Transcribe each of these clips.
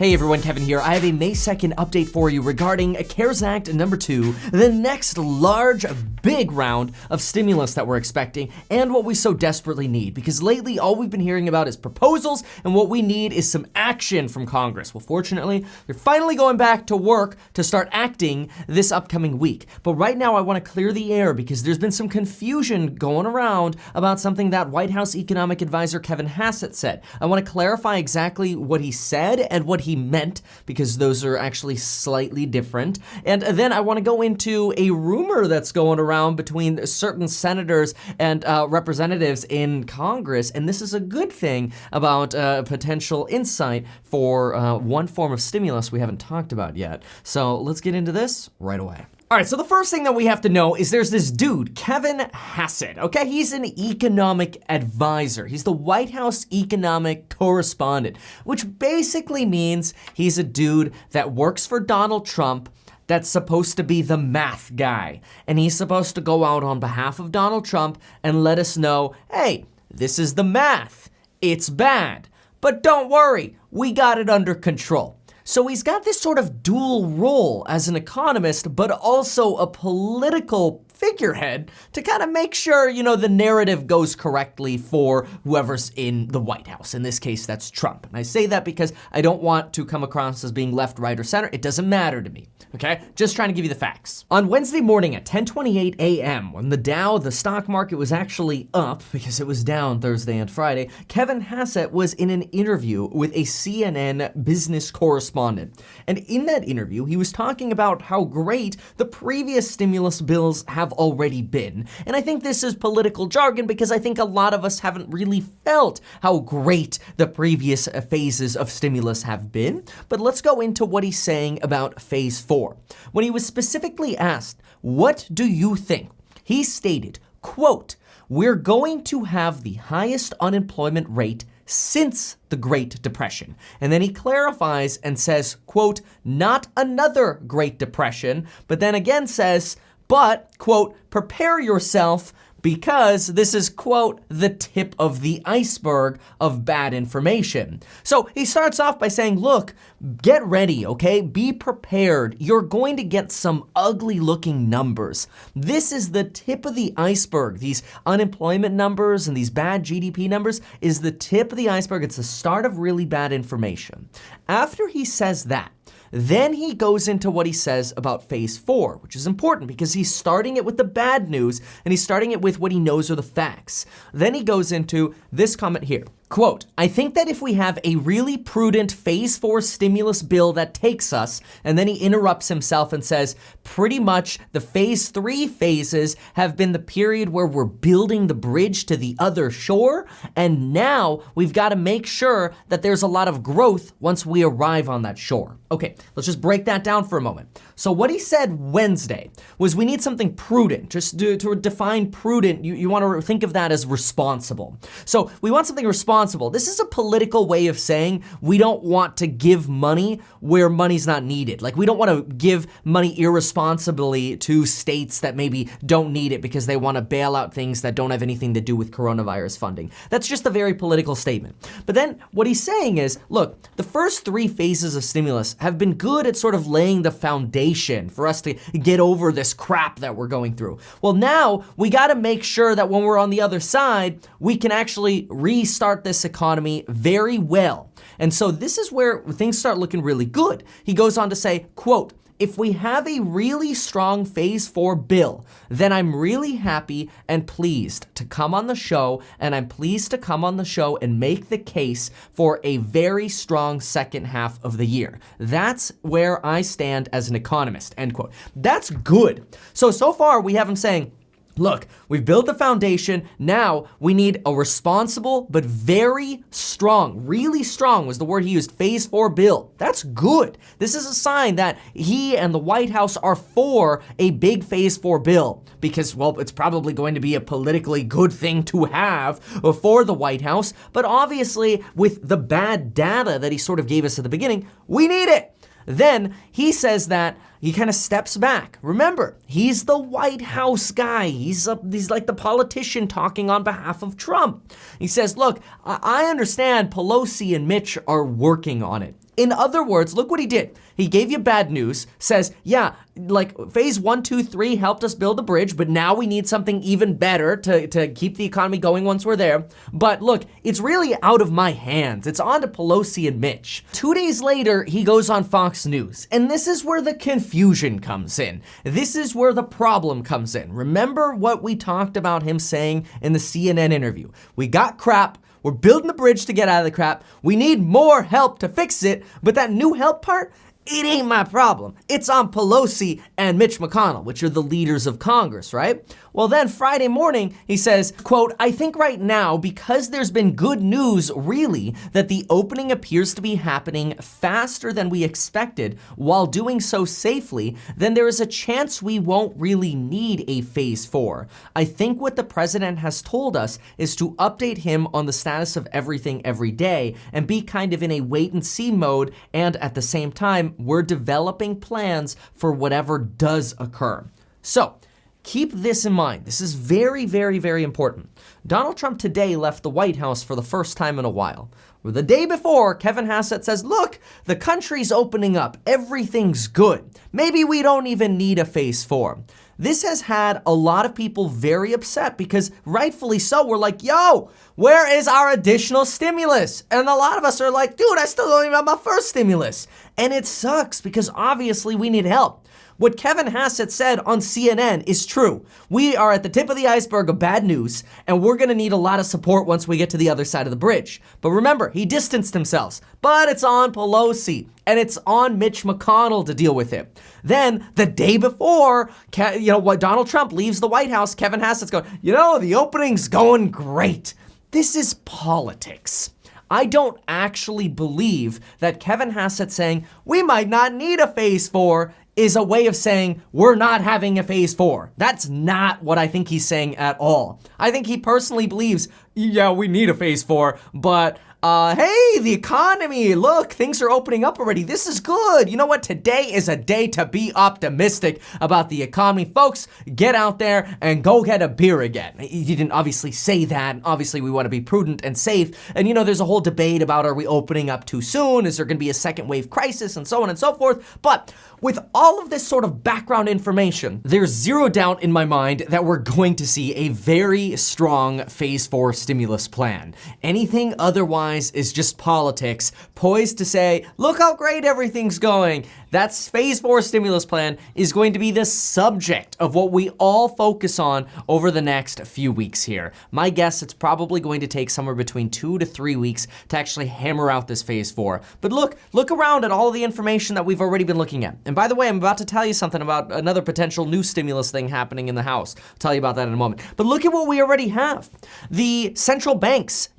Hey everyone, Kevin here. I have a May 2nd update for you regarding CARES Act number 2, the next large, big round of stimulus that we're expecting and what we so desperately need. Because lately, all we've been hearing about is proposals and what we need is some action from Congress. Well, fortunately, they're finally going back to work to start acting this upcoming week. But right now, I want to clear the air because there's been some confusion going around about something that White House economic advisor Kevin Hassett said. I want to clarify exactly what he said and what he meant, because those are actually slightly different. And then I want to go into a rumor that's going around between certain senators and representatives in Congress, and this is a good thing about potential insight for one form of stimulus we haven't talked about yet. So let's get into this right away. All right, so the first thing that we have to know is there's this dude, Kevin Hassett, okay? He's an economic advisor. He's the White House economic correspondent, which basically means he's a dude that works for Donald Trump that's supposed to be the math guy. And he's supposed to go out on behalf of Donald Trump and let us know, hey, this is the math. It's bad. But don't worry, we got it under control. So he's got this sort of dual role as an economist, but also a political figurehead to kind of make sure, the narrative goes correctly for whoever's in the White House. In this case, that's Trump. And I say that because I don't want to come across as being left, right, or center. It doesn't matter to me, okay? Just trying to give you the facts. On Wednesday morning at 10:28 a.m., when the Dow, the stock market, was actually up because it was down Thursday and Friday, Kevin Hassett was in an interview with a CNN business correspondent. And in that interview, he was talking about how great the previous stimulus bills have already been. And I think this is political jargon because I think a lot of us haven't really felt how great the previous phases of stimulus have been. But let's go into what he's saying about phase 4. When he was specifically asked, what do you think? He stated, quote, "We're going to have the highest unemployment rate since the Great Depression." And then he clarifies and says, quote, "Not another Great Depression," but then again says, but, quote, "prepare yourself because this is, quote, the tip of the iceberg of bad information." So he starts off by saying, look, get ready, okay? Be prepared. You're going to get some ugly looking numbers. This is the tip of the iceberg. These unemployment numbers and these bad GDP numbers is the tip of the iceberg. It's the start of really bad information. After he says that, then he goes into what he says about phase 4, which is important because he's starting it with the bad news and he's starting it with what he knows are the facts. Then he goes into this comment here. Quote, "I think that if we have a really prudent phase 4 stimulus bill that takes us," and then he interrupts himself and says, "pretty much the phase 3 phases have been the period where we're building the bridge to the other shore, and now we've got to make sure that there's a lot of growth once we arrive on that shore." Okay, let's just break that down for a moment. So what he said Wednesday was we need something prudent. Just to define prudent, you want to think of that as responsible. So we want something responsible. This is a political way of saying we don't want to give money where money's not needed. Like we don't want to give money irresponsibly to states that maybe don't need it because they want to bail out things that don't have anything to do with coronavirus funding. That's just a very political statement. But then what he's saying is, look, the first 3 phases of stimulus have been good at sort of laying the foundation for us to get over this crap that we're going through. Well, now we got to make sure that when we're on the other side, we can actually restart this economy very well. And so this is where things start looking really good. He goes on to say, quote, "If we have a really strong phase 4 bill, then I'm really happy and pleased to come on the show, and I'm pleased to come on the show and make the case for a very strong second half of the year. That's where I stand as an economist," end quote. That's good. So far we have him saying, look, we've built the foundation. Now we need a responsible but very strong, really strong was the word he used, phase 4 bill. That's good. This is a sign that he and the White House are for a big phase 4 bill because, well, it's probably going to be a politically good thing to have for the White House. But obviously, with the bad data that he sort of gave us at the beginning, we need it. Then he says that he kind of steps back. Remember, he's the White House guy. He's like the politician talking on behalf of Trump. He says, look, I understand Pelosi and Mitch are working on it. In other words, look what he did. He gave you bad news, says, yeah, like phase 1, 2, 3 helped us build a bridge, but now we need something even better to keep the economy going once we're there. But look, it's really out of my hands. It's on to Pelosi and Mitch. 2 days later, he goes on Fox News, and this is where the confusion comes in. This is where the problem comes in. Remember what we talked about him saying in the CNN interview. We got crap. We're building the bridge to get out of the crap. We need more help to fix it, but that new help part, it ain't my problem. It's on Pelosi and Mitch McConnell, which are the leaders of Congress, right? Well, then Friday morning, he says, quote, I think right now, because there's been good news, really, that the opening appears to be happening faster than we expected while doing so safely, then there is a chance we won't really need a phase 4. I think what the president has told us is to update him on the status of everything every day and be kind of in a wait and see mode. And at the same time, we're developing plans for whatever does occur. So, keep this in mind. This is very, very, very important. Donald Trump today left the White House for the first time in a while. The day before, Kevin Hassett says, look, the country's opening up. Everything's good. Maybe we don't even need a phase 4. This has had a lot of people very upset because rightfully so, we're like, yo, where is our additional stimulus? And a lot of us are like, dude, I still don't even have my first stimulus. And it sucks because obviously we need help. What Kevin Hassett said on CNN is true. We are at the tip of the iceberg of bad news, and we're gonna need a lot of support once we get to the other side of the bridge. But remember, he distanced himself. But it's on Pelosi, and it's on Mitch McConnell to deal with it. Then, the day before, Donald Trump leaves the White House, Kevin Hassett's going, the opening's going great. This is politics. I don't actually believe that Kevin Hassett saying, we might not need a phase 4 is a way of saying we're not having a phase 4. That's not what I think he's saying at all. I think he personally believes, yeah, we need a phase 4, but hey, the economy, look, things are opening up already. This is good. You know what? Today is a day to be optimistic about the economy. Folks, get out there and go get a beer again. He didn't obviously say that. Obviously, we want to be prudent and safe. And there's a whole debate about, are we opening up too soon? Is there going to be a second wave crisis and so on and so forth? But with all of this sort of background information, there's zero doubt in my mind that we're going to see a very strong phase 4 stimulus plan. Anything otherwise is just politics, poised to say, look how great everything's going. That phase 4 stimulus plan is going to be the subject of what we all focus on over the next few weeks here. My guess, it's probably going to take somewhere between 2 to 3 weeks to actually hammer out this phase 4. But look around at all of the information that we've already been looking at. And by the way, I'm about to tell you something about another potential new stimulus thing happening in the House. I'll tell you about that in a moment. But look at what we already have. The central banks,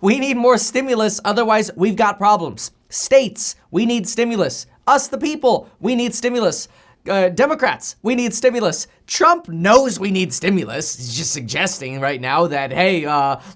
we need more stimulus, otherwise we've got problems. States, we need stimulus. Us, the people, we need stimulus. Democrats, we need stimulus. Trump knows we need stimulus. He's just suggesting right now that, hey,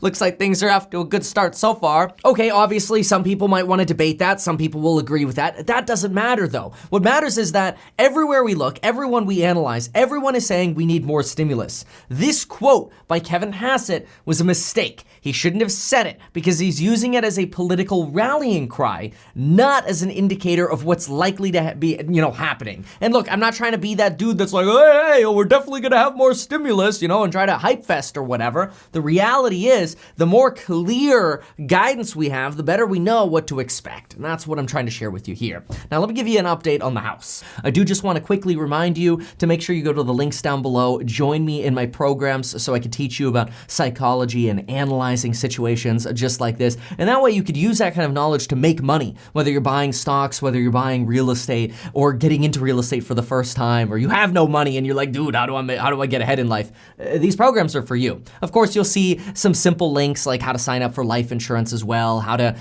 looks like things are off to a good start so far. Okay, obviously, some people might want to debate that. Some people will agree with that. That doesn't matter, though. What matters is that everywhere we look, everyone we analyze, everyone is saying we need more stimulus. This quote by Kevin Hassett was a mistake. He shouldn't have said it because he's using it as a political rallying cry, not as an indicator of what's likely to be, happening. And look, I'm not trying to be that dude that's like, hey, we're definitely gonna have more stimulus, and try to hype fest or whatever. The reality is, the more clear guidance we have, the better we know what to expect. And that's what I'm trying to share with you here. Now, let me give you an update on the House. I do just want to quickly remind you to make sure you go to the links down below, join me in my programs so I can teach you about psychology and analyzing situations just like this. And that way you could use that kind of knowledge to make money, whether you're buying stocks, whether you're buying real estate, or getting into real estate for the first time, or you have no money and you're like, dude, how do I get ahead in life? These programs are for you. Of course, you'll see some simple links like how to sign up for life insurance as well, how to,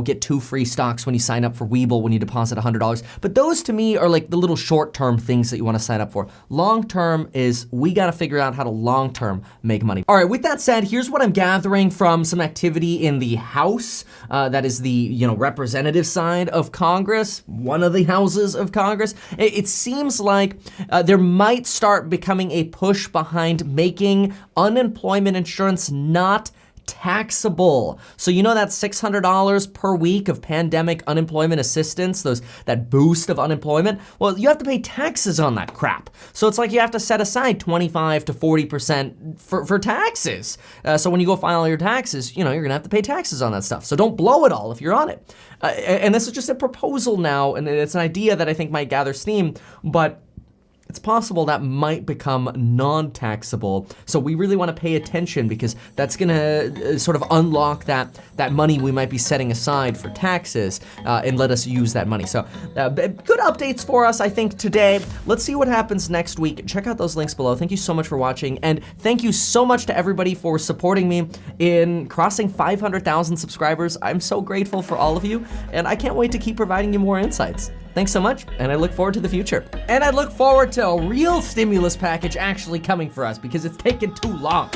get 2 free stocks when you sign up for Webull when you deposit $100. But those to me are like the little short-term things that you want to sign up for. Long-term is we got to figure out how to long-term make money. All right, with that said, here's what I'm gathering from some activity in the House. That is the, representative side of Congress, one of the houses of Congress. It seems like there might start becoming a push behind making unemployment insurance not taxable. So you know that $600 per week of pandemic unemployment assistance, that boost of unemployment? Well, you have to pay taxes on that crap. So it's like you have to set aside 25 to 40% for taxes. So when you go file your taxes, you're gonna have to pay taxes on that stuff. So don't blow it all if you're on it. And this is just a proposal now, and it's an idea that I think might gather steam, but it's possible that might become non-taxable. So we really want to pay attention, because that's gonna sort of unlock that money we might be setting aside for taxes and let us use that money. So good updates for us, I think, today. Let's see what happens next week. Check out those links below. Thank you so much for watching, and thank you so much to everybody for supporting me in crossing 500,000 subscribers. I'm so grateful for all of you, and I can't wait to keep providing you more insights. Thanks so much, and I look forward to the future. And I look forward to a real stimulus package actually coming for us, because it's taken too long.